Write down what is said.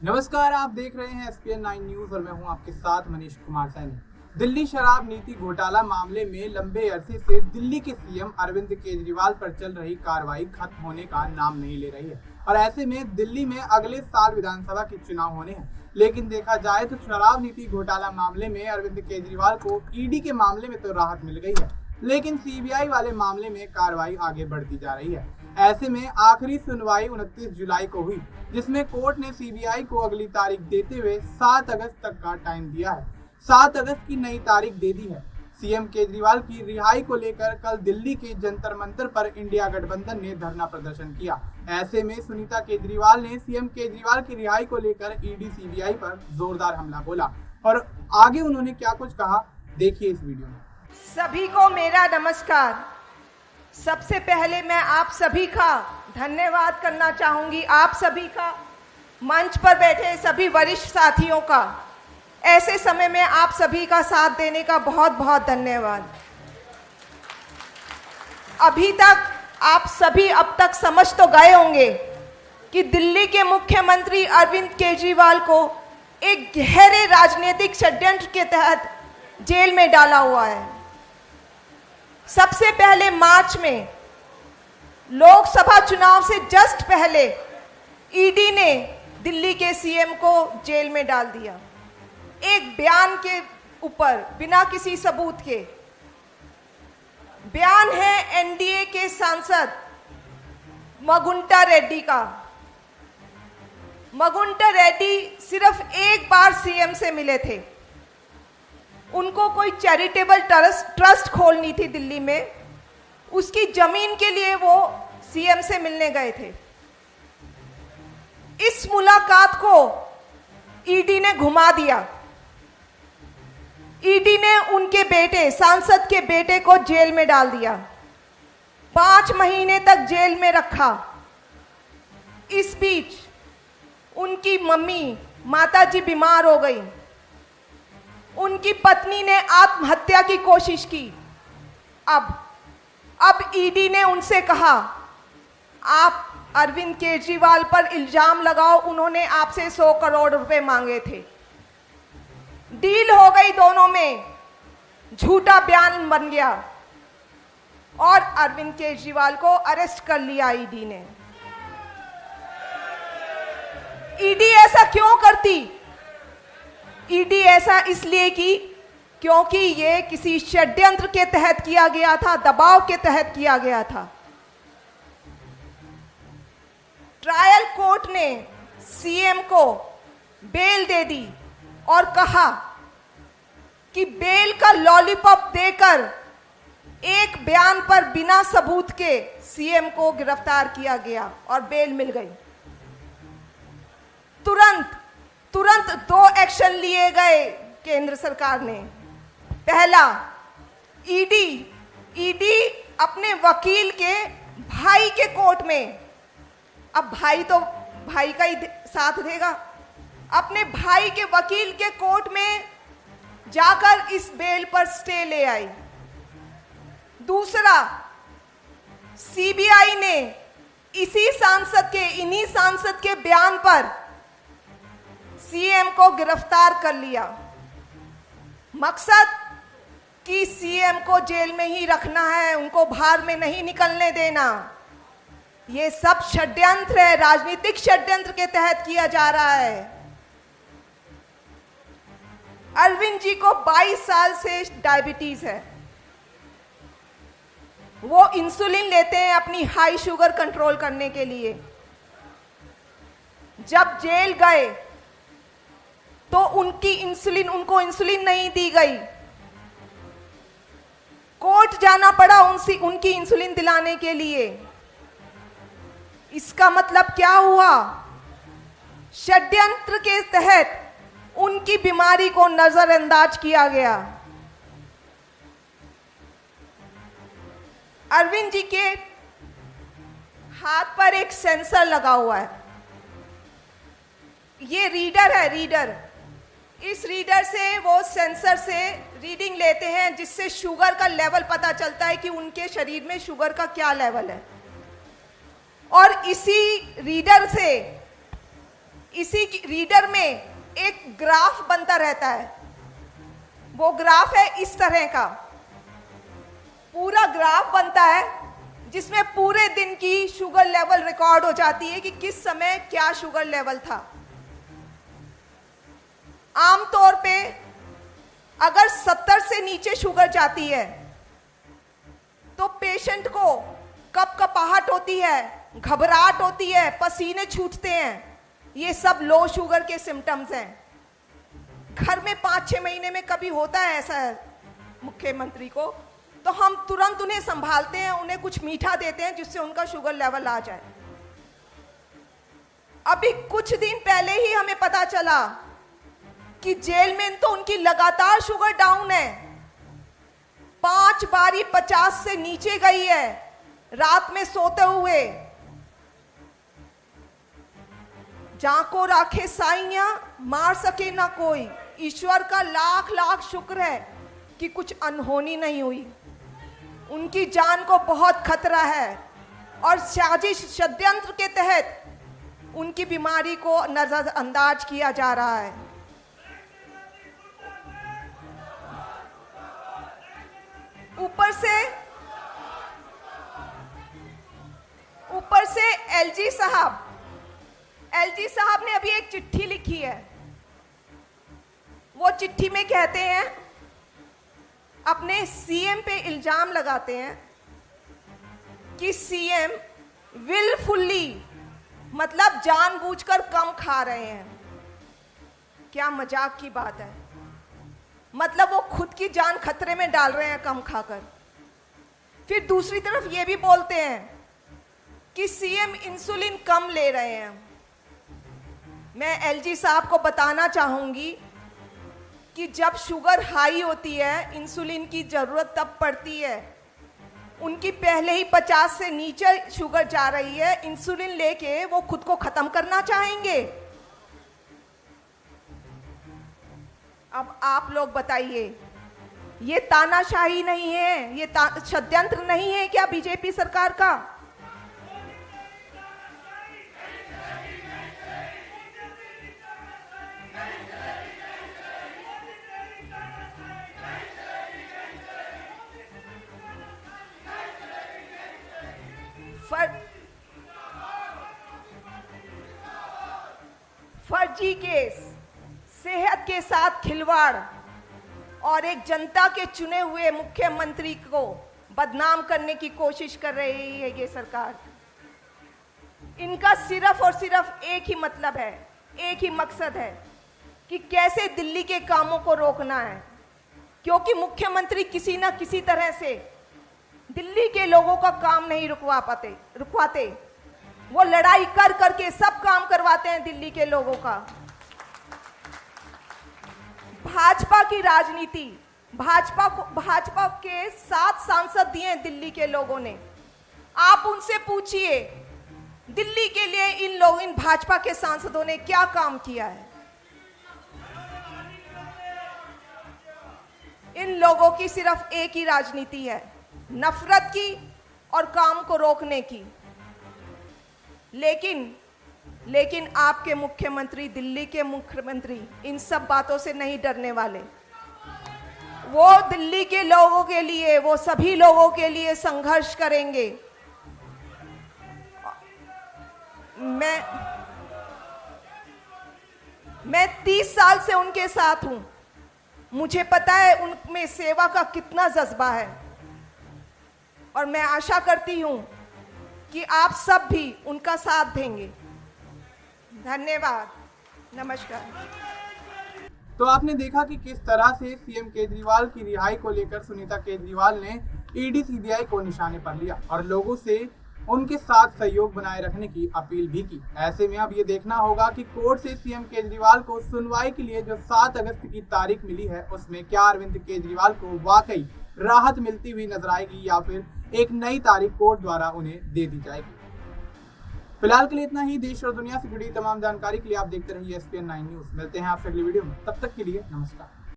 नमस्कार, आप देख रहे हैं SPN 9 न्यूज और मैं हूं आपके साथ मनीष कुमार सैनी। दिल्ली शराब नीति घोटाला मामले में लंबे अरसे से दिल्ली के सीएम अरविंद केजरीवाल पर चल रही कार्रवाई खत्म होने का नाम नहीं ले रही है और ऐसे में दिल्ली में अगले साल विधानसभा के चुनाव होने हैं। लेकिन देखा जाए तो शराब नीति घोटाला मामले में अरविंद केजरीवाल को ईडी के मामले में तो राहत मिल गई है, लेकिन सीबीआई वाले मामले में कार्रवाई आगे बढ़ती जा रही है। ऐसे में आखिरी सुनवाई 29 जुलाई को हुई, जिसमें कोर्ट ने सीबीआई को अगली तारीख देते हुए 7 अगस्त तक का टाइम दिया है। 7 अगस्त की नई तारीख दे दी है। सीएम केजरीवाल की रिहाई को लेकर कल दिल्ली के जंतर मंतर पर इंडिया गठबंधन ने धरना प्रदर्शन किया। ऐसे में सुनीता केजरीवाल ने सीएम केजरीवाल की रिहाई को लेकर ईडी सीबीआई पर जोरदार हमला बोला और आगे उन्होंने क्या कुछ कहा, देखिए इस वीडियो में। सभी को मेरा नमस्कार। सबसे पहले मैं आप सभी का धन्यवाद करना चाहूंगी, आप सभी का, मंच पर बैठे सभी वरिष्ठ साथियों का ऐसे समय में आप सभी का साथ देने का बहुत बहुत धन्यवाद। अभी तक आप सभी अब तक समझ तो गए होंगे कि दिल्ली के मुख्यमंत्री अरविंद केजरीवाल को एक गहरे राजनीतिक षड्यंत्र के तहत जेल में डाला हुआ है। सबसे पहले मार्च में लोकसभा चुनाव से जस्ट पहले ईडी ने दिल्ली के सीएम को जेल में डाल दिया, एक बयान के ऊपर, बिना किसी सबूत के। बयान है एनडीए के सांसद मगुंटा रेड्डी का। मगुंटा रेड्डी सिर्फ एक बार सीएम से मिले थे। उनको कोई चैरिटेबल ट्रस्ट खोलनी थी दिल्ली में, उसकी जमीन के लिए वो सीएम से मिलने गए थे। इस मुलाकात को ईडी ने घुमा दिया। ईडी ने उनके बेटे, सांसद के बेटे को जेल में डाल दिया, 5 महीने तक जेल में रखा। इस बीच उनकी मम्मी, माताजी बीमार हो गई। उनकी पत्नी ने आत्महत्या की कोशिश की। अब ईडी ने उनसे कहा, आप अरविंद केजरीवाल पर इल्जाम लगाओ, उन्होंने आपसे 100 करोड़ रुपए मांगे थे। डील हो गई दोनों में, झूठा बयान बन गया और अरविंद केजरीवाल को अरेस्ट कर लिया ईडी ने। ईडी ऐसा क्यों करती? ईडी ऐसा इसलिए की क्योंकि ये किसी षड्यंत्र के तहत किया गया था, दबाव के तहत किया गया था। ट्रायल कोर्ट ने सीएम को बेल दे दी और कहा कि बेल का लॉलीपॉप देकर एक बयान पर बिना सबूत के सीएम को गिरफ्तार किया गया और बेल मिल गई। तुरंत 2 एक्शन लिए गए केंद्र सरकार ने। पहला, ईडी अपने वकील के भाई के कोर्ट में, अब भाई तो भाई का ही साथ देगा, अपने भाई के वकील के कोर्ट में जाकर इस बेल पर स्टे ले आई। दूसरा, सीबीआई ने इन्हीं सांसद के बयान पर सीएम को गिरफ्तार कर लिया। मकसद कि सीएम को जेल में ही रखना है, उनको बाहर में नहीं निकलने देना। ये सब षड्यंत्र है, राजनीतिक षड्यंत्र के तहत किया जा रहा है। अरविंद जी को 22 साल से डायबिटीज है। वो इंसुलिन लेते हैं अपनी हाई शुगर कंट्रोल करने के लिए। जब जेल गए तो उनको इंसुलिन नहीं दी गई, कोर्ट जाना पड़ा उनकी इंसुलिन दिलाने के लिए। इसका मतलब क्या हुआ? षड्यंत्र के तहत उनकी बीमारी को नजरअंदाज किया गया। अरविंद जी के हाथ पर एक सेंसर लगा हुआ है। ये रीडर है, रीडर। इस रीडर से, वो सेंसर से रीडिंग लेते हैं, जिससे शुगर का लेवल पता चलता है कि उनके शरीर में शुगर का क्या लेवल है। और इसी रीडर से किसी की रीडर में एक ग्राफ बनता रहता है। वो ग्राफ है इस तरह का, पूरा ग्राफ बनता है जिसमें पूरे दिन की शुगर लेवल रिकॉर्ड हो जाती है कि किस समय क्या शुगर लेवल था। आमतौर पे अगर 70 से नीचे शुगर जाती है तो पेशेंट को कपकपाहट होती है, घबराहट होती है, पसीने छूटते हैं। ये सब लो शुगर के सिम्टम्स हैं। घर में 5-6 महीने में कभी होता है ऐसा मुख्यमंत्री को, तो हम तुरंत उन्हें संभालते हैं, उन्हें कुछ मीठा देते हैं जिससे उनका शुगर लेवल आ जाए। अभी कुछ दिन पहले ही हमें पता चला कि जेल में तो उनकी लगातार शुगर डाउन है, 5 बारी 50 से नीचे गई है रात में सोते हुए। जाको राखे साइया मार सके ना कोई। ईश्वर का लाख लाख शुक्र है कि कुछ अनहोनी नहीं हुई। उनकी जान को बहुत खतरा है और साजिश षड्यंत्र के तहत उनकी बीमारी को नजरअंदाज किया जा रहा है। ऊपर से एलजी साहब ने अभी एक चिट्ठी लिखी है। वो चिट्ठी में कहते हैं, अपने सीएम पे इल्जाम लगाते हैं कि सीएम विलफुल्ली, मतलब जानबूझकर कम खा रहे हैं। क्या मजाक की बात है। मतलब वो खुद की जान खतरे में डाल रहे हैं कम खाकर। फिर दूसरी तरफ ये भी बोलते हैं कि सीएम इंसुलिन कम ले रहे हैं। मैं एलजी साहब को बताना चाहूंगी कि जब शुगर हाई होती है, इंसुलिन की जरूरत तब पड़ती है। उनकी पहले ही 50 से नीचे शुगर जा रही है, इंसुलिन लेके वो खुद को खत्म करना चाहेंगे। अब आप लोग बताइए, ये तानाशाही नहीं है, ये षड्यंत्र नहीं है क्या बीजेपी सरकार का? फर्जी केस, सेहत के साथ खिलवाड़ और एक जनता के चुने हुए मुख्यमंत्री को बदनाम करने की कोशिश कर रही है ये सरकार। इनका सिर्फ और सिर्फ एक ही मतलब है, एक ही मकसद है कि कैसे दिल्ली के कामों को रोकना है। क्योंकि मुख्यमंत्री किसी ना किसी तरह से दिल्ली के लोगों का काम नहीं रुकवाते। वो लड़ाई कर करके सब काम करवाते हैं दिल्ली के लोगों का। भाजपा की राजनीति, भाजपा के 7 सांसद दिए दिल्ली के लोगों ने। आप उनसे पूछिए दिल्ली के लिए इन भाजपा के सांसदों ने क्या काम किया है। इन लोगों की सिर्फ एक ही राजनीति है, नफरत की और काम को रोकने की। लेकिन आपके मुख्यमंत्री, दिल्ली के मुख्यमंत्री इन सब बातों से नहीं डरने वाले। वो दिल्ली के लोगों के लिए, वो सभी लोगों के लिए संघर्ष करेंगे। मैं 30 साल से उनके साथ हूं। मुझे पता है उनमें सेवा का कितना जज्बा है और मैं आशा करती हूं कि आप सब भी उनका साथ देंगे। धन्यवाद, नमस्कार। तो आपने देखा कि किस तरह से सीएम केजरीवाल की रिहाई को लेकर सुनीता केजरीवाल ने ईडी सीबीआई को निशाने पर लिया और लोगों से उनके साथ सहयोग बनाए रखने की अपील भी की। ऐसे में अब ये देखना होगा कि कोर्ट से सीएम केजरीवाल को सुनवाई के लिए जो 7 अगस्त की तारीख मिली है, उसमें क्या अरविंद केजरीवाल को वाकई राहत मिलती हुई नजर आएगी या फिर एक नई तारीख कोर्ट द्वारा उन्हें दे दी जाएगी। फिलहाल के लिए इतना ही। देश और दुनिया से जुड़ी तमाम जानकारी के लिए आप देखते रहिए SPN9 न्यूज। मिलते हैं आपसे अगली वीडियो में, तब तक के लिए नमस्कार।